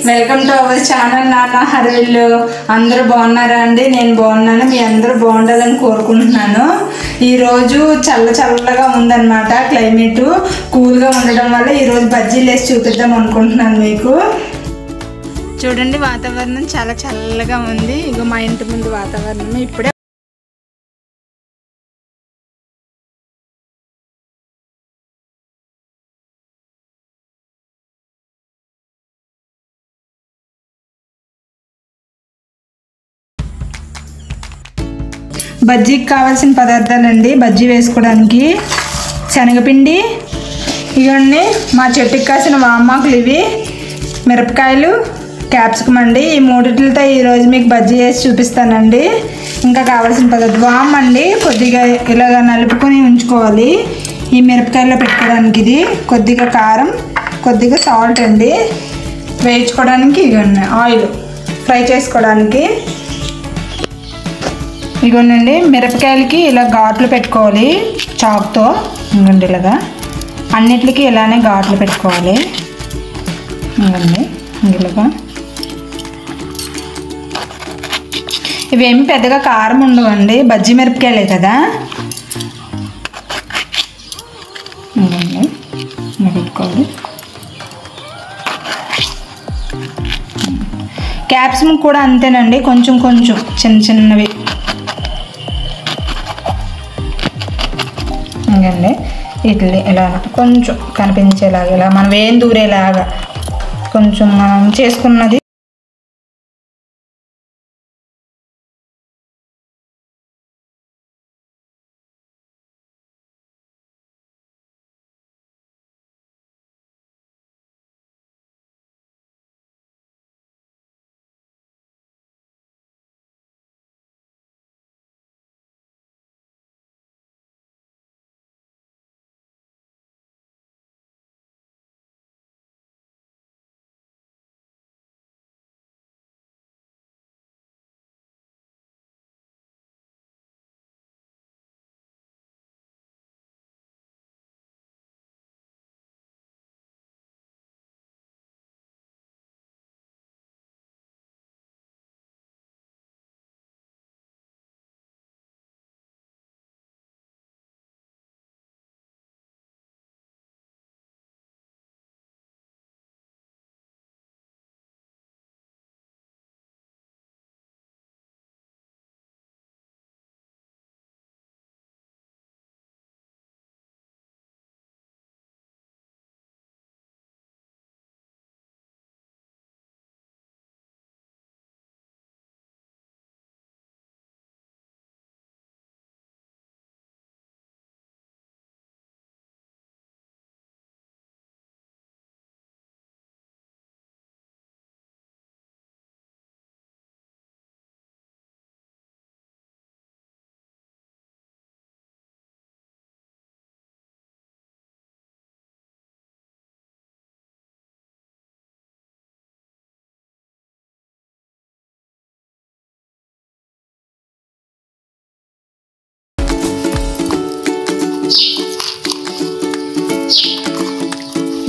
Welcome to our channel నాన్న హరివిల్లు. అందరూ బాగున్నారా అండి? నేను బాగున్నాను. మీ అందరూ బాగుండాలని కోరుకుంటున్నాను. ఈరోజు చల్లగా ఉందన్నమాట. క్లైమేట్ కూల్గా ఉండడం వల్ల ఈరోజు బజ్జీలు వేసి చూపిద్దాం అనుకుంటున్నాను మీకు. చూడండి, వాతావరణం చాలా చల్లగా ఉంది. ఇగో మా ఇంటి ముందు వాతావరణం ఇప్పుడే బజ్జీకి కావాల్సిన పదార్థాలండి. బజ్జీ వేసుకోవడానికి శనగపిండి, ఇవన్నీ మా చెట్టుకి కాసిన వామాకులు, ఇవి మిరపకాయలు, క్యాప్సికమ్ అండి. ఈ మూడిట్లతో ఈరోజు మీకు బజ్జీ వేసి చూపిస్తానండి. ఇంకా కావాల్సిన పదార్థం వామ్ అండి, కొద్దిగా ఇలాగ నలుపుకొని ఉంచుకోవాలి ఈ మిరపకాయలో పెట్టుకోవడానికి. ఇది కొద్దిగా కారం, కొద్దిగా సాల్ట్ అండి. వేయించుకోవడానికి ఇవన్నీ ఆయిల్ ఫ్రై చేసుకోవడానికి. ఇగోనండి, మిరపకాయలకి ఇలా ఘాట్లు పెట్టుకోవాలి చాకుతో. ఇంకోండి ఇలాగా అన్నిటికీ ఇలానే ఘాట్లు పెట్టుకోవాలి. ఇంకోండి ఇలాగా. ఇవేమి పెద్దగా కారం ఉండవండి, బజ్జీ మిరపకాయలే కదా. ఇంకోండి ఇలా పెట్టుకోవాలి. క్యాప్సికమ్ కూడా అంతేనండి, కొంచెం కొంచెం చిన్నవి. ఇంకండి ఇడ్లీ ఇలా కొంచెం కనిపించేలాగా, ఇలా మనం ఏం దూరేలాగా కొంచెం మనం చేసుకున్నది.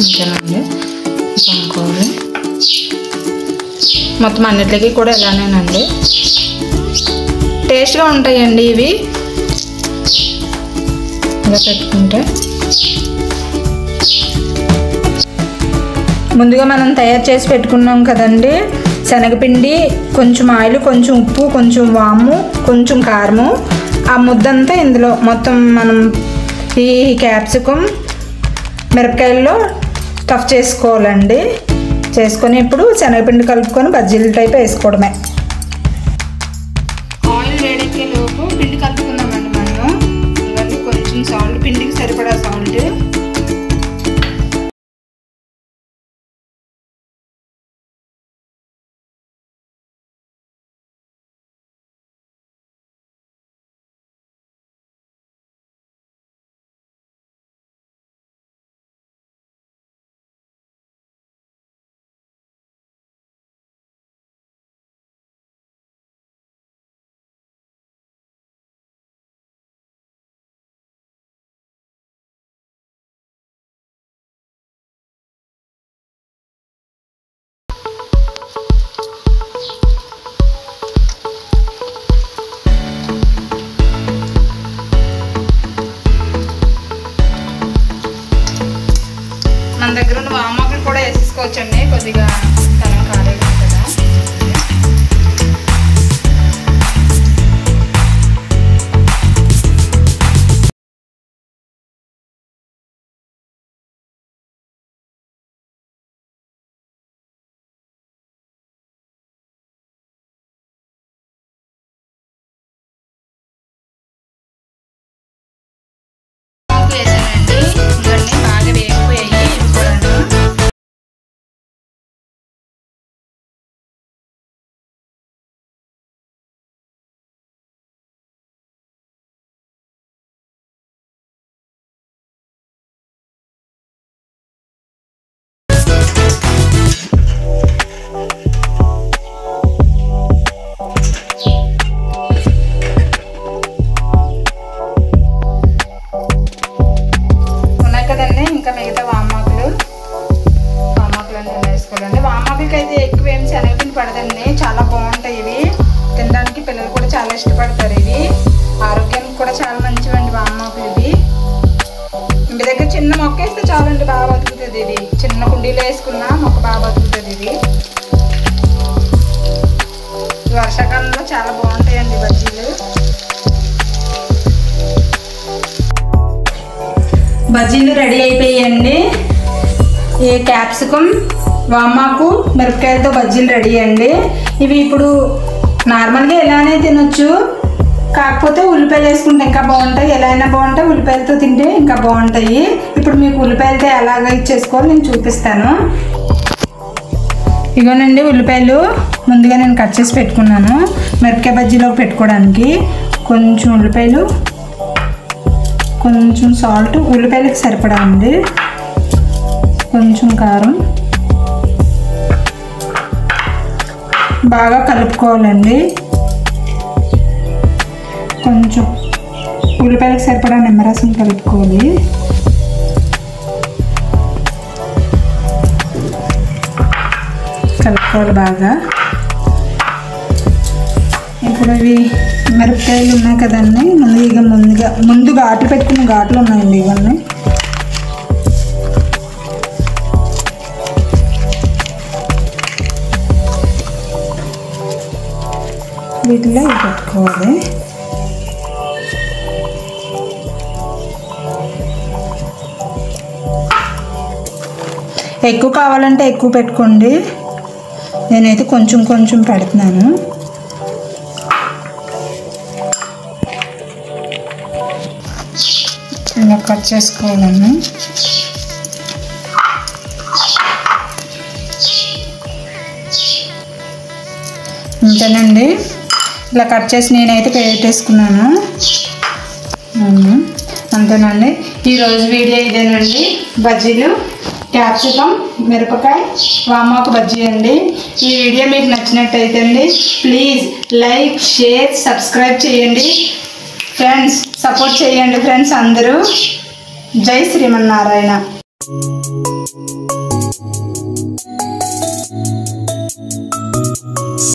ఇంకేనండి పంకోవాలి. మొత్తం అన్నిటికీ కూడా ఇలానేనండి, టేస్ట్గా ఉంటాయండి ఇవి ఇలా పెట్టుకుంటే. ముందుగా మనం తయారు చేసి పెట్టుకున్నాం కదండి శనగపిండి, కొంచెం ఆయిల్, కొంచెం ఉప్పు, కొంచెం వాము, కొంచెం కారము. ఆ ముద్దంతా ఇందులో మొత్తం మనం ఈ క్యాప్సికమ్ మిరపకాయల్లో స్టఫ్ చేసుకోవాలండి. చేసుకొని ఇప్పుడు శనగపిండి కలుపుకొని బజ్జీల టైప్ వేసుకోవడమే. ఆయిల్ వేడెక్కే లోపు పిండి కలుపుకుందామండి మనం. ఇవన్నీ కొంచెం సాల్ట్, పిండికి సరిపడా సాల్ట్, వేసుకోవచ్చండి, కొద్దిగా తనం కాలేదు కదా. ఇంకా మిగతా వామాకులన్నీ వేసుకోవాలండి. వామాకులకి అయితే ఎక్కువ ఏం శనగపిండి పడదండి, చాలా బాగుంటాయి ఇవి తినడానికి. పిల్లలు కూడా చాలా ఇష్టపడతారు. ఇవి ఆరోగ్యానికి కూడా చాలా మంచివండి వామాకులు. ఇవి ఇంటి దగ్గర చిన్న మొక్క వేస్తే చాలండి, బాగా బతుకుతుంది. ఇది చిన్న కుండీలో వేసుకున్న మొక్క బాగా బతుకుతుంది. ఇది వర్షాకాలంలో చాలా బాగుంటాయండి బజ్జీలు. బజ్జీలు రెడీ అయిపోయాయండి. ఈ క్యాప్సికమ్, వామాకు, మిరపకాయలతో బజ్జీలు రెడీ అండి. ఇవి ఇప్పుడు నార్మల్గా ఎలానే తినొచ్చు, కాకపోతే ఉల్లిపాయలు వేసుకుంటే ఇంకా బాగుంటాయి. ఎలా అయినా బాగుంటాయి, ఉల్లిపాయలతో తింటే ఇంకా బాగుంటాయి. ఇప్పుడు మీకు ఉల్లిపాయలతో ఎలాగ ఇచ్చేసుకోవాలి నేను చూపిస్తాను. ఇగోనండి ఉల్లిపాయలు ముందుగా నేను కట్ చేసి పెట్టుకున్నాను మిరపకాయ బజ్జీలోకి పెట్టుకోవడానికి. కొంచెం ఉల్లిపాయలు, కొంచెం సాల్ట్, ఉల్లిపాయలకు సరిపడా ఉంది, కొంచెం కారం, బాగా కలుపుకోవాలండి. కొంచెం ఉల్లిపాయలకు సరిపడా నిమ్మరసం కలుపుకోవాలి. కలుపుకోవాలి బాగా. ఇప్పుడు ఇవి మిరపకాయలు ఉన్నాయి కదండి, ముందు ఘాట్లు పెట్టుకున్న ఘాట్లు ఉన్నాయండి ఇవన్నీ. వీటిలో ఇవి పెట్టుకోవాలి. ఎక్కువ కావాలంటే ఎక్కువ పెట్టుకోండి, నేనైతే కొంచెం కొంచెం పెడుతున్నాను. ఇలా కట్ చేసుకోవాలండి. అంతేనండి, ఇలా కట్ చేసి నేనైతే పెట్టేసుకున్నాను. అంతేనండి, ఈరోజు వీడియో ఇదేనండి. బజ్జీలు, క్యాప్సికమ్, మిరపకాయ, వామాకు బజ్జీ అండి. ఈ వీడియో మీకు నచ్చినట్టయితే అండి ప్లీజ్ లైక్, షేర్, సబ్స్క్రైబ్ చేయండి ఫ్రెండ్స్. సపోర్ట్ చేయండి ఫ్రెండ్స్ అందరూ. జై శ్రీమన్నారాయణ.